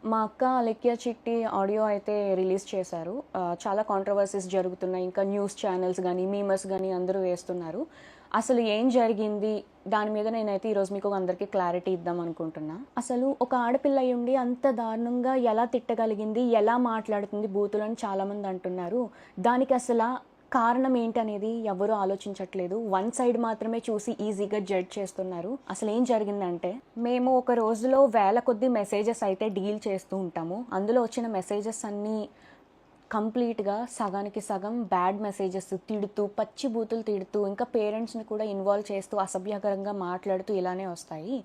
మా అక్క 'అలెక్య చిట్టి' ఆడియో అయితే రిలీజ్ చేశారు. చాలా కాంట్రోవర్సీస్ జరుగుతున్నాయి. ఇంకా న్యూస్ ఛానల్స్ గానీ, మీమర్స్ గానీ అందరూ వేస్తున్నారు. అసలు ఏం జరిగింది? దాని మీద నేనైతే ఈరోజు మీకు అందరికీ క్లారిటీ ఇద్దాం అనుకుంటున్నా. అసలు ఒక ఆడపిల్ల అయ్యుండి అంత దారుణంగా ఎలా తిట్టగలిగింది? ఎలా మాట్లాడుతుంది బూతులని చాలామంది అంటున్నారు. దానికి కారణం ఏంటనేది ఎవరూ ఆలోచించట్లేదు. వన్ సైడ్ మాత్రమే చూసి ఈజీగా జడ్జ్ చేస్తున్నారు. అసలు ఏం జరిగిందంటే, మేము ఒక రోజులో వేల కొద్ది మెసేజెస్ అయితే డీల్ చేస్తూ ఉంటాము. అందులో వచ్చిన మెసేజెస్ అన్నీ కంప్లీట్గా సగానికి సగం బ్యాడ్ మెసేజెస్, తిడుతూ, పచ్చి బూతులు తిడుతూ, ఇంకా పేరెంట్స్ని కూడా ఇన్వాల్వ్ చేస్తూ, అసభ్యకరంగా మాట్లాడుతూ ఇలానే వస్తాయి.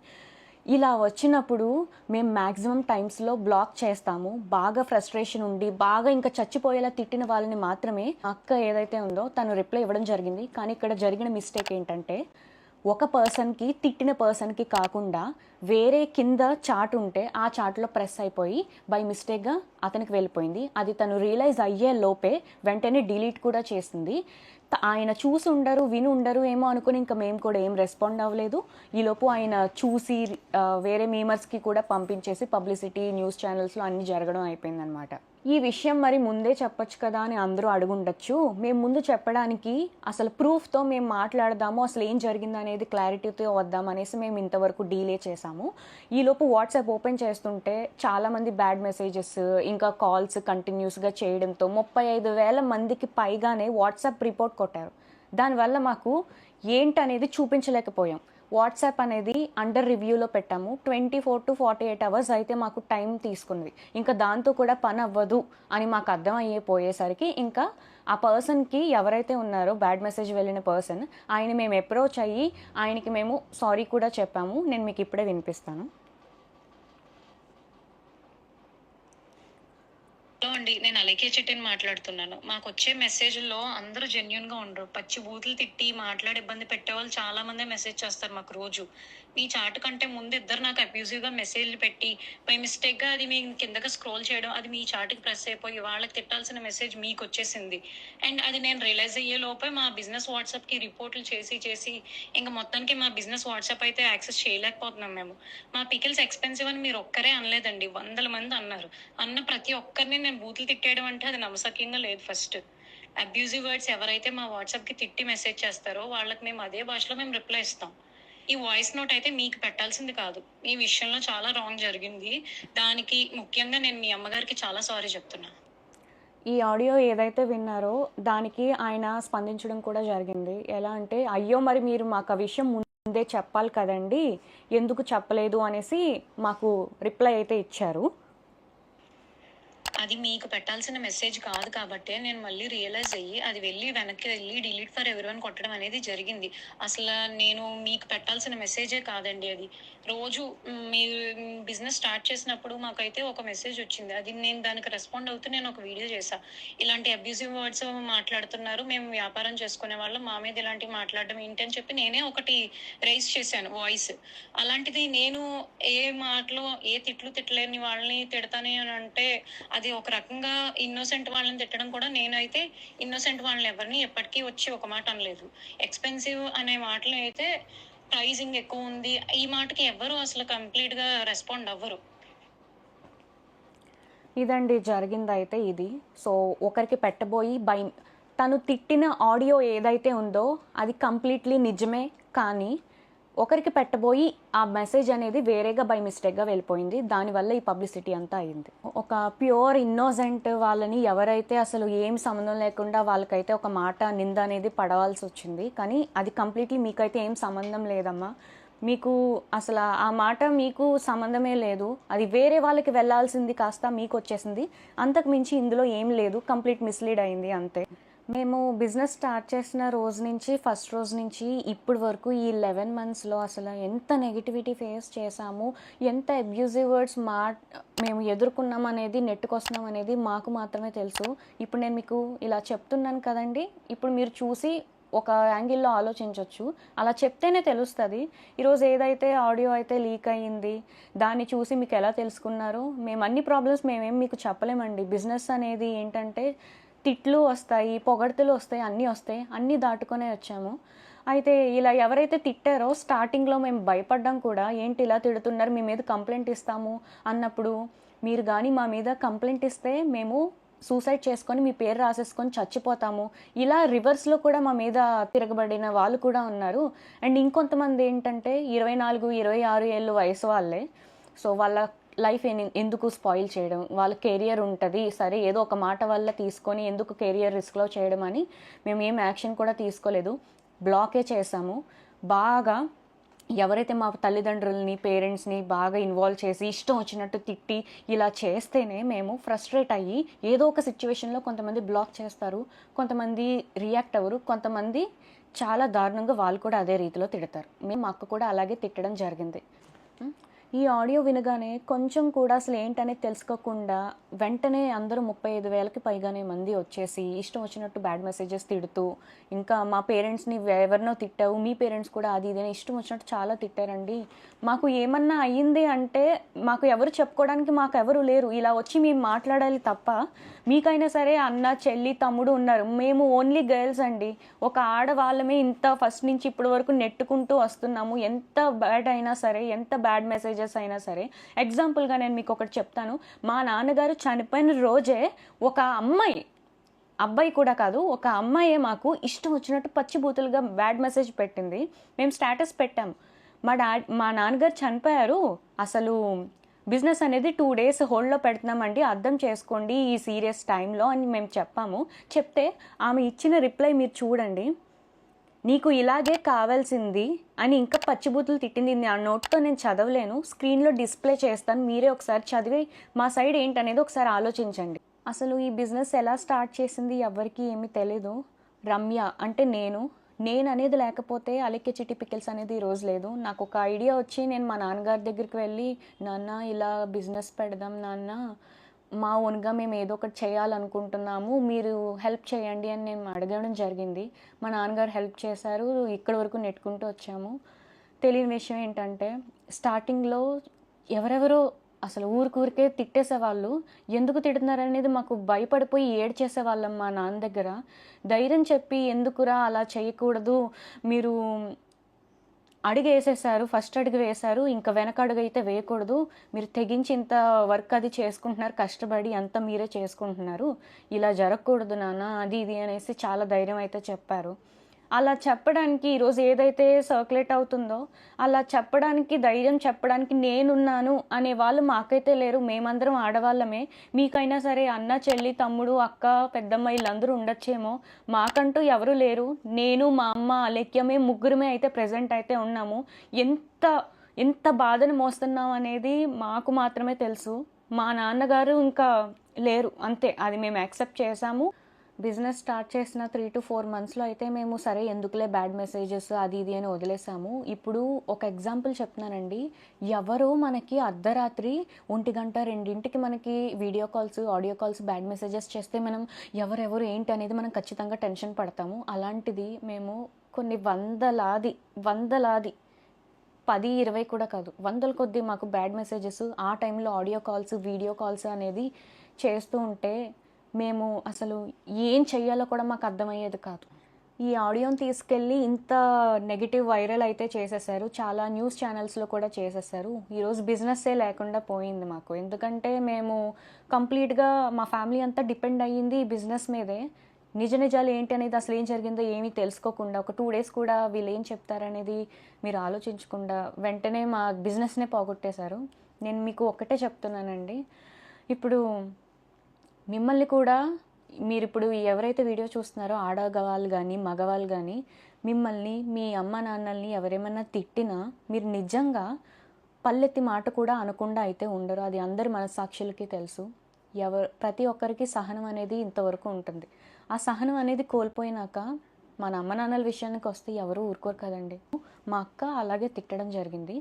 ఇలా వచ్చినప్పుడు మేము మ్యాక్సిమం టైమ్స్లో బ్లాక్ చేస్తాము. బాగా ఫ్రస్ట్రేషన్ ఉండి, బాగా ఇంకా చచ్చిపోయేలా తిట్టిన వాళ్ళని మాత్రమే అక్క ఏదైతే ఉందో తను రిప్లై ఇవ్వడం జరిగింది. కానీ ఇక్కడ జరిగిన మిస్టేక్ ఏంటంటే, ఒక పర్సన్కి తిట్టిన పర్సన్కి కాకుండా వేరే కింద చాట్ ఉంటే ఆ చాట్లో ప్రెస్ అయిపోయి బై మిస్టేక్గా అతనికి వెళ్ళిపోయింది. అది తను రియలైజ్ అయ్యే లోపే వెంటనే డిలీట్ కూడా చేసింది. ఆయన చూసి ఉండరు, విని ఉండరు ఏమో అనుకుని ఇంకా మేము కూడా ఏం రెస్పాండ్ అవ్వలేదు. ఈలోపు ఆయన చూసి వేరే మీమర్స్కి కూడా పంపించేసి పబ్లిసిటీ న్యూస్ ఛానల్స్లో అన్నీ జరగడం అయిపోయిందనమాట. ఈ విషయం మరి ముందే చెప్పొచ్చు కదా అని అందరూ అడుగుండొచ్చు. మేము ముందు చెప్పడానికి అసలు ప్రూఫ్తో మేము మాట్లాడదాము, అసలు ఏం జరిగింది అనేది క్లారిటీతో వద్దాం అనేసి మేము ఇంతవరకు డీలే చేసాము. ఈలోపు వాట్సాప్ ఓపెన్ చేస్తుంటే చాలామంది బ్యాడ్ మెసేజెస్, ఇంకా కాల్స్ కంటిన్యూస్గా చేయడంతో 35,000 మందికి పైగానే వాట్సాప్ రిపోర్ట్ కొట్టారు. దానివల్ల మాకు ఏంటనేది చూపించలేకపోయాం. వాట్సాప్ అనేది అండర్ రివ్యూలో పెట్టాము. 24 to 48 అవర్స్ అయితే మాకు టైం తీసుకుంది. ఇంకా దాంతో కూడా పని అవ్వదు అని మాకు అర్థం అయిపోయేసరికి ఇంకా ఆ పర్సన్కి ఎవరైతే ఉన్నారో బ్యాడ్ మెసేజ్ వెళ్ళిన పర్సన్, ఆయన మేము అప్రోచ్ అయ్యి ఆయనకి మేము సారీ కూడా చెప్పాము. నేను మీకు ఇప్పుడే వినిపిస్తాను. హలో అండి, నేను అలెక్య చిట్టిని మాట్లాడుతున్నాను. మాకు వచ్చే మెసేజ్లో అందరూ జెన్యున్ గా ఉండరు. పచ్చి బూతులు తిట్టి మాట్లాడి ఇబ్బంది పెట్టేవాళ్ళు చాలా మంది మెసేజ్ చేస్తారు మాకు రోజు. మీ చాటు కంటే ముందు ఇద్దరు నాకు అబ్యూజివ్ గా మెసేజ్లు పెట్టి బై మిస్టేక్ గా అది మీ కిందకి స్క్రోల్ చేయడం, అది మీ చాటుకి ప్రెస్ అయిపోయి వాళ్ళకి తిట్టాల్సిన మెసేజ్ మీకు వచ్చేసింది. అండ్ అది నేను రియలైజ్ అయ్యే లోపే మా బిజినెస్ వాట్సాప్ కి రిపోర్ట్లు చేసి ఇంకా మొత్తానికి మా బిజినెస్ వాట్సాప్ అయితే యాక్సెస్ చేయలేకపోతున్నాం మేము. మా పికిల్స్ ఎక్స్పెన్సివ్ అని మీరు ఒక్కరే అనలేదండి, 100 మంది అన్నారు. అన్న ప్రతి ఒక్కరిని నేను బూతులు తిట్టేయడం అంటే అది నమ్మసక్యంగా లేదు. ఫస్ట్ అబ్యూజివ్ వర్డ్స్ ఎవరైతే మా వాట్సాప్ కి తిట్టి మెసేజ్ చేస్తారో వాళ్ళకి మేము అదే భాషలో మేము రిప్లై ఇస్తాం. ఈ వాయిస్ నోట్ అయితే మీకు పెట్టాల్సింది కాదు. ఈ విషయంలో చాలా రాంగ్ జరిగింది. దానికి ముఖ్యంగా నేను మీ అమ్మగారికి చాలా సారీ చెప్తున్నా. ఈ ఆడియో ఏదైతే విన్నారో దానికి ఆయన స్పందించడం కూడా జరిగింది. ఎలా అంటే, అయ్యో మరి మీరు మాకు ఆ విషయం ముందే చెప్పాలి కదండి, ఎందుకు చెప్పలేదు అనేసి మాకు రిప్లై అయితే ఇచ్చారు. అది మీకు పెట్టాల్సిన మెసేజ్ కాదు కాబట్టి నేను మళ్ళీ రియలైజ్ అయ్యి అది వెనక్కి వెళ్ళి డిలీట్ ఫర్ ఎవరివన్ కొట్టడం అనేది జరిగింది. అసలు నేను మీకు పెట్టాల్సిన మెసేజే కాదండి అది. రోజు మీరు బిజినెస్ స్టార్ట్ చేసినప్పుడు మాకైతే ఒక మెసేజ్ వచ్చింది. అది నేను దానికి రెస్పాండ్ అవుతూ నేను ఒక వీడియో చేశా. ఇలాంటి అబ్యూజివ్ వర్డ్స్ మాట్లాడుతున్నారు, మేము వ్యాపారం చేసుకునే వాళ్ళం, మా మీద ఇలాంటివి మాట్లాడడం ఏంటి అని చెప్పి నేనే ఒకటి రైజ్ చేశాను వాయిస్. అలాంటిది నేను ఏ మాటలో ఏ తిట్లు తిట్టలేని వాళ్ళని తిడతాను అని అంటే అది ఒక రకంగా ఇన్నోసెంట్ వాళ్ళని తిట్టడం కూడా. నేనైతే ఇన్నోసెంట్ వాళ్ళని ఎవరిని ఎప్పటికీ వచ్చి ఒక మాట అనలేదు. ఎక్స్పెన్సివ్ అనే మాటలు అయితే ప్రైజింగ్ ఎక్కువ ఉంది, ఈ మాటకి ఎవరు అసలు కంప్లీట్ గా రెస్పాండ్ అవ్వరు. ఇదండి జరిగిందైతే ఇది. సో ఒకరికి పెట్టబోయి తను తిట్టిన ఆడియో ఏదైతే ఉందో అది కంప్లీట్లీ నిజమే, కానీ ఒకరికి పెట్టబోయి ఆ మెసేజ్ అనేది వేరేగా బై మిస్టేక్గా వెళ్ళిపోయింది. దానివల్ల ఈ పబ్లిసిటీ అంతా అయింది. ఒక ప్యూర్ ఇన్నోసెంట్ వాళ్ళని ఎవరైతే అసలు ఏం సంబంధం లేకుండా వాళ్ళకైతే ఒక మాట నింద అనేది పడవలసి వచ్చింది. కానీ అది కంప్లీట్లీ మీకైతే ఏం సంబంధం లేదమ్మా, మీకు అసలు ఆ మాట మీకు సంబంధమే లేదు, అది వేరే వాళ్ళకి వెళ్ళాల్సింది కాస్త మీకు వచ్చేసింది. అంతకు మించి ఇందులో ఏం లేదు, కంప్లీట్ మిస్లీడ్ అయింది అంతే. మేము బిజినెస్ స్టార్ట్ చేసిన రోజు నుంచి, ఫస్ట్ రోజు నుంచి ఇప్పటి వరకు ఈ 11 monthsలో అసలు ఎంత నెగిటివిటీ ఫేస్ చేసాము, ఎంత అబ్యూజివ్ వర్డ్స్ మేము ఎదుర్కొన్నాం అనేది, నెట్టుకొస్తున్నాం అనేది మాకు మాత్రమే తెలుసు. ఇప్పుడు నేను మీకు ఇలా చెప్తున్నాను కదండి, ఇప్పుడు మీరు చూసి ఒక యాంగిల్లో ఆలోచించవచ్చు. అలా చెప్తేనే తెలుస్తుంది. ఈరోజు ఏదైతే ఆడియో అయితే లీక్ అయ్యింది దాన్ని చూసి మీకు ఎలా తెలుసుకున్నారో, మేము అన్ని ప్రాబ్లమ్స్ మేమేం మీకు చెప్పలేమండి. బిజినెస్ అనేది ఏంటంటే తిట్లు వస్తాయి, పొగడ్తలు వస్తాయి, అన్నీ దాటుకొనే వచ్చాము. అయితే ఇలా ఎవరైతే తిట్టారో స్టార్టింగ్లో మేము భయపడ్డాం కూడా, ఏంటి ఇలా తిడుతున్నారు, మీ మీద కంప్లైంట్ ఇస్తాము అన్నప్పుడు మీరు కానీ మా మీద కంప్లైంట్ ఇస్తే మేము సూసైడ్ చేసుకొని మీ పేరు రాసేసుకొని చచ్చిపోతాము, ఇలా రివర్స్లో కూడా మా మీద తిరగబడిన వాళ్ళు కూడా ఉన్నారు. అండ్ ఇంకొంతమంది ఏంటంటే 24, 26 ఏళ్ళు వయసు వాళ్ళే. సో వాళ్ళ లైఫ్ ఎందుకు స్పాయిల్ చేయడం, వాళ్ళ కెరియర్ ఉంటుంది సరే ఏదో ఒక మాట వల్ల తీసుకొని ఎందుకు కెరియర్ రిస్క్లో చేయడం అని మేము ఏం యాక్షన్ కూడా తీసుకోలేదు, బ్లాకే చేసాము. బాగా ఎవరైతే మా తల్లిదండ్రులని పేరెంట్స్ని బాగా ఇన్వాల్వ్ చేసి ఇష్టం వచ్చినట్టు తిట్టి ఇలా చేస్తేనే మేము ఫ్రస్ట్రేట్ అయ్యి ఏదో ఒక సిచ్యువేషన్లో కొంతమంది బ్లాక్ చేస్తారు, కొంతమంది రియాక్ట్ అవ్వరు, కొంతమంది చాలా దారుణంగా వాళ్ళు కూడా అదే రీతిలో తిడతారు. మేము మా అక్క కూడా అలాగే తిట్టడం జరిగింది. ఈ ఆడియో వినగానే కొంచెం కూడా అసలు ఏంటనేది తెలుసుకోకుండా వెంటనే అందరూ 35,000కి పైగానే మంది వచ్చేసి ఇష్టం వచ్చినట్టు బ్యాడ్ మెసేజెస్ తిడుతూ, ఇంకా మా పేరెంట్స్ని ఎవరినో తిట్టావు, మీ పేరెంట్స్ కూడా అది ఇదని ఇష్టం వచ్చినట్టు చాలా తిట్టారండి. మాకు ఏమన్నా అయ్యింది అంటే మాకు ఎవరు చెప్పుకోవడానికి మాకు ఎవరు లేరు, ఇలా వచ్చి మేము మాట్లాడాలి తప్ప. మీకైనా సరే అన్న చెల్లి తమ్ముడు ఉన్నారు, మేము ఓన్లీ గర్ల్స్ అండి. ఒక ఆడవాళ్ళమే ఇంత ఫస్ట్ నుంచి ఇప్పటి వరకు నెట్టుకుంటూ వస్తున్నాము. ఎంత బ్యాడ్ అయినా సరే, ఎంత బ్యాడ్ మెసేజెస్ అయినా సరే. ఎగ్జాంపుల్గా నేను మీకు ఒకటి చెప్తాను. మా నాన్నగారు చనిపోయిన రోజే ఒక అబ్బాయి కూడా కాదు, ఒక అమ్మాయే మాకు ఇష్టం వచ్చినట్టు పచ్చిబూతులుగా బ్యాడ్ మెసేజ్ పెట్టింది. మేము స్టేటస్ పెట్టాము, మా నాన్నగారు చనిపోయారు, అసలు బిజినెస్ అనేది 2 days హోల్డ్లో పెడుతున్నామండి, అర్థం చేసుకోండి ఈ సీరియస్ టైంలో అని మేము చెప్పాము. చెప్తే ఆమె ఇచ్చిన రిప్లై మీరు చూడండి. నీకు ఇలాగే కావాల్సింది అని ఇంకా పచ్చిబూతులు తిట్టింది. నా నోట్తో నేను చదవలేను, స్క్రీన్లో డిస్ప్లే చేస్తాను, మీరే ఒకసారి చదివి మా సైడ్ ఏంటనేది ఒకసారి ఆలోచించండి. అసలు ఈ బిజినెస్ ఎలా స్టార్ట్ చేసింది ఎవరికి ఏమీ తెలీదు. రమ్య అంటే నేను అనేది లేకపోతే అలెక్కే చిట్టి పికిల్స్ అనేది ఈరోజు లేదు. నాకు ఒక ఐడియా వచ్చి నేను మా నాన్నగారి దగ్గరికి వెళ్ళి, నాన్న ఇలా బిజినెస్ పెడదాం నాన్న, మా ఓన్గా మేము ఏదో ఒకటి చేయాలనుకుంటున్నాము, మీరు హెల్ప్ చేయండి అని నేను అడగడం జరిగింది. మా నాన్నగారు హెల్ప్ చేశారు, ఇక్కడి వరకు నెట్టుకుంటూ వచ్చాము. తెలియని విషయం ఏంటంటే స్టార్టింగ్లో ఎవరెవరో అసలు ఊరికే తిట్టేసేవాళ్ళు. ఎందుకు తిడుతున్నారనేది మాకు భయపడిపోయి ఏడ్చేసేవాళ్ళం మా నాన్న దగ్గర. ధైర్యం చెప్పి ఎందుకురా అలా చేయకూడదు, మీరు అడుగు వేసేసారు, ఫస్ట్ అడుగు వేశారు, ఇంకా వెనక అడుగు అయితే వేయకూడదు, మీరు తెగించి ఇంత వర్క్ అది చేసుకుంటున్నారు, కష్టపడి అంతా మీరే చేసుకుంటున్నారు, ఇలా జరగకూడదు నాన్న అది ఇది అనేసి చాలా ధైర్యం అయితే చెప్పారు. అలా చెప్పడానికి ఈరోజు ఏదైతే సర్క్యులేట్ అవుతుందో అలా చెప్పడానికి, ధైర్యం చెప్పడానికి నేనున్నాను అనే వాళ్ళు మాకైతే లేరు. మేమందరం ఆడవాళ్ళమే. మీకైనా సరే అన్న చెల్లి తమ్ముడు అక్క పెద్దమ్మ వీళ్ళందరూ ఉండొచ్చేమో, మాకంటూ ఎవరు లేరు. నేను మా అమ్మ అలెక్య మేము ముగ్గురమే అయితే ప్రజెంట్ అయితే ఉన్నాము. ఎంత బాధను మోస్తున్నాం అనేది మాకు మాత్రమే తెలుసు. మా నాన్నగారు ఇంకా లేరు, అంతే. అది మేము యాక్సెప్ట్ చేసాము. బిజినెస్ స్టార్ట్ చేసిన 3 to 4 monthsలో అయితే మేము సరే ఎందుకులే బ్యాడ్ మెసేజెస్ అది ఇది అని వదిలేసాము. ఇప్పుడు ఒక ఎగ్జాంపుల్ చెప్తున్నానండి. ఎవరో మనకి అర్ధరాత్రి 1 గంట 2ంటికి మనకి video calls audio calls bad messages చేస్తే మనం ఎవరెవరు ఏంటి అనేది మనం ఖచ్చితంగా టెన్షన్ పడతాము. అలాంటిది మేము కొన్ని వందలాది 10, 20 కూడా కాదు, వందల కొద్దీ మాకు బ్యాడ్ మెసేజెస్ ఆ టైంలో ఆడియో కాల్స్ వీడియో కాల్స్ అనేది చేస్తూ ఉంటే మేము అసలు ఏం చెయ్యాలో కూడా మాకు అర్థమయ్యేది కాదు. ఈ ఆడియోని తీసుకెళ్ళి ఇంత నెగిటివ్ వైరల్ అయితే చేసేసారు, చాలా న్యూస్ ఛానల్స్లో కూడా చేసేసారు. ఈరోజు బిజినెస్సే లేకుండా పోయింది మాకు. ఎందుకంటే మేము కంప్లీట్గా మా ఫ్యామిలీ అంతా డిపెండ్ అయ్యింది ఈ బిజినెస్ మీదే. నిజాలు ఏంటి అనేది, అసలు ఏం జరిగిందో ఏమీ తెలుసుకోకుండా ఒక 2 days కూడా వీళ్ళు ఏం చెప్తారనేది మీరు ఆలోచించకుండా వెంటనే మా బిజినెస్నే పోగొట్టేశారు. నేను మీకు ఒక్కటే చెప్తున్నానండి, ఇప్పుడు మిమ్మల్ని కూడా మీరు ఇప్పుడు ఎవరైతే వీడియో చూస్తున్నారో ఆడవాళ్ళు కానీ మగవాళ్ళు కానీ మిమ్మల్ని మీ అమ్మ నాన్నల్ని ఎవరేమన్నా తిట్టినా మీరు నిజంగా పల్లెత్తి మాట కూడా అనకుండా అయితే ఉండరు. అది అందరి మనస్సాక్షులకి తెలుసు. ప్రతి ఒక్కరికి సహనం అనేది ఇంతవరకు ఉంటుంది. ఆ సహనం అనేది కోల్పోయినాక మన అమ్మ నాన్నల విషయానికి వస్తే ఎవరు ఊరుకోరు కదండి. మా అక్క అలాగే తిట్టడం జరిగింది.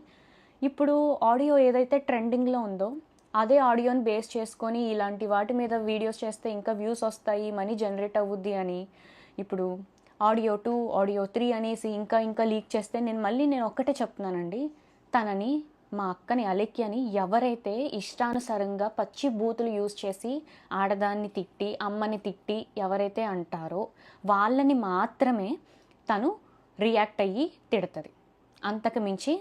ఇప్పుడు ఆడియో ఏదైతే ట్రెండింగ్లో ఉందో అదే ఆడియోని బేస్ చేసుకొని ఇలాంటి వాటి మీద వీడియోస్ చేస్తే ఇంకా వ్యూస్ వస్తాయి, మనీ జనరేట్ అవ్వుద్ది అని ఇప్పుడు ఆడియో 2 ఆడియో 3 అనేసి ఇంకా లీక్ చేస్తే నేను ఒక్కటే చెప్తున్నానండి, తనని మా అక్కని అలెక్యని ఎవరైతే ఇష్టానుసారంగా పచ్చి బూతులు యూజ్ చేసి ఆడదాన్ని తిట్టి అమ్మని తిట్టి ఎవరైతే అంటారో వాళ్ళని మాత్రమే తను రియాక్ట్ అయ్యి తిడుతుంది. అంతకు మించి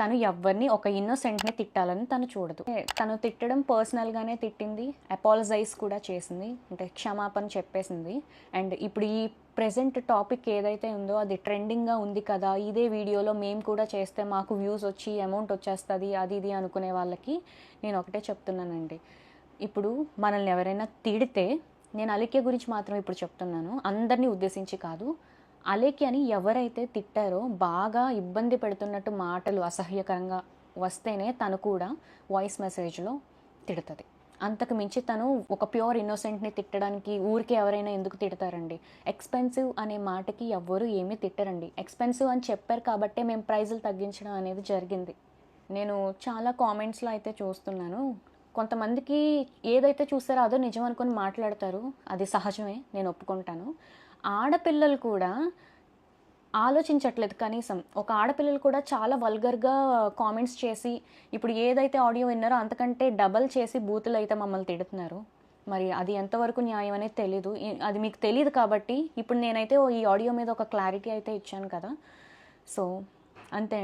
తను ఎవరిని ఒక ఇన్నోసెంట్ని తిట్టాలని తను చూడదు. తను తిట్టడం పర్సనల్గానే తిట్టింది, అపాలజైజ్ కూడా చేసింది, అంటే క్షమాపణ చెప్పేసింది. అండ్ ఇప్పుడు ఈ ప్రెజెంట్ టాపిక్ ఏదైతే ఉందో అది ట్రెండింగ్గా ఉంది కదా, ఇదే వీడియోలో మేము కూడా చేస్తే మాకు వ్యూస్ వచ్చి అమౌంట్ వచ్చేస్తుంది అది ఇది అనుకునే వాళ్ళకి నేను ఒకటే చెప్తున్నానండి. ఇప్పుడు మనల్ని ఎవరైనా తిడితే, నేను అలేఖ్య గురించి మాత్రం ఇప్పుడు చెప్తున్నాను, అందరినీ ఉద్దేశించి కాదు, అలేఖ్యని ఎవరైతే తిట్టారో బాగా ఇబ్బంది పెడుతున్నట్టు మాటలు అసహ్యకరంగా వస్తేనే తను కూడా వాయిస్ మెసేజ్లో తిడుతుంది. అంతకు మించి తను ఒక ప్యూర్ ఇన్నోసెంట్ని తిట్టడానికి ఊరికి ఎవరైనా ఎందుకు తిడతారండి? ఎక్స్పెన్సివ్ అనే మాటకి ఎవ్వరూ ఏమీ తిట్టరండి. ఎక్స్పెన్సివ్ అని చెప్పారు కాబట్టే మేము ప్రైజులు తగ్గించడం అనేది జరిగింది. నేను చాలా కామెంట్స్లో అయితే చూస్తున్నాను, కొంతమందికి ఏదైతే చూస్తారో అదో నిజం అనుకొని మాట్లాడతారు, అది సహజమే, నేను ఒప్పుకుంటాను. ఆడపిల్లలు కూడా ఆలోచించట్లేదు కనీసం. ఒక ఆడపిల్లలు కూడా చాలా వల్గర్గా కామెంట్స్ చేసి, ఇప్పుడు ఏదైతే ఆడియో విన్నారో అంతకంటే డబల్ చేసి బూతులు అయితే మమ్మల్ని తిడుతున్నారు. మరి అది ఎంతవరకు న్యాయం అనేది తెలీదు. అది మీకు తెలియదు కాబట్టి ఇప్పుడు నేనైతే ఈ ఆడియో మీద ఒక క్లారిటీ అయితే ఇచ్చాను కదా. సో అంతే.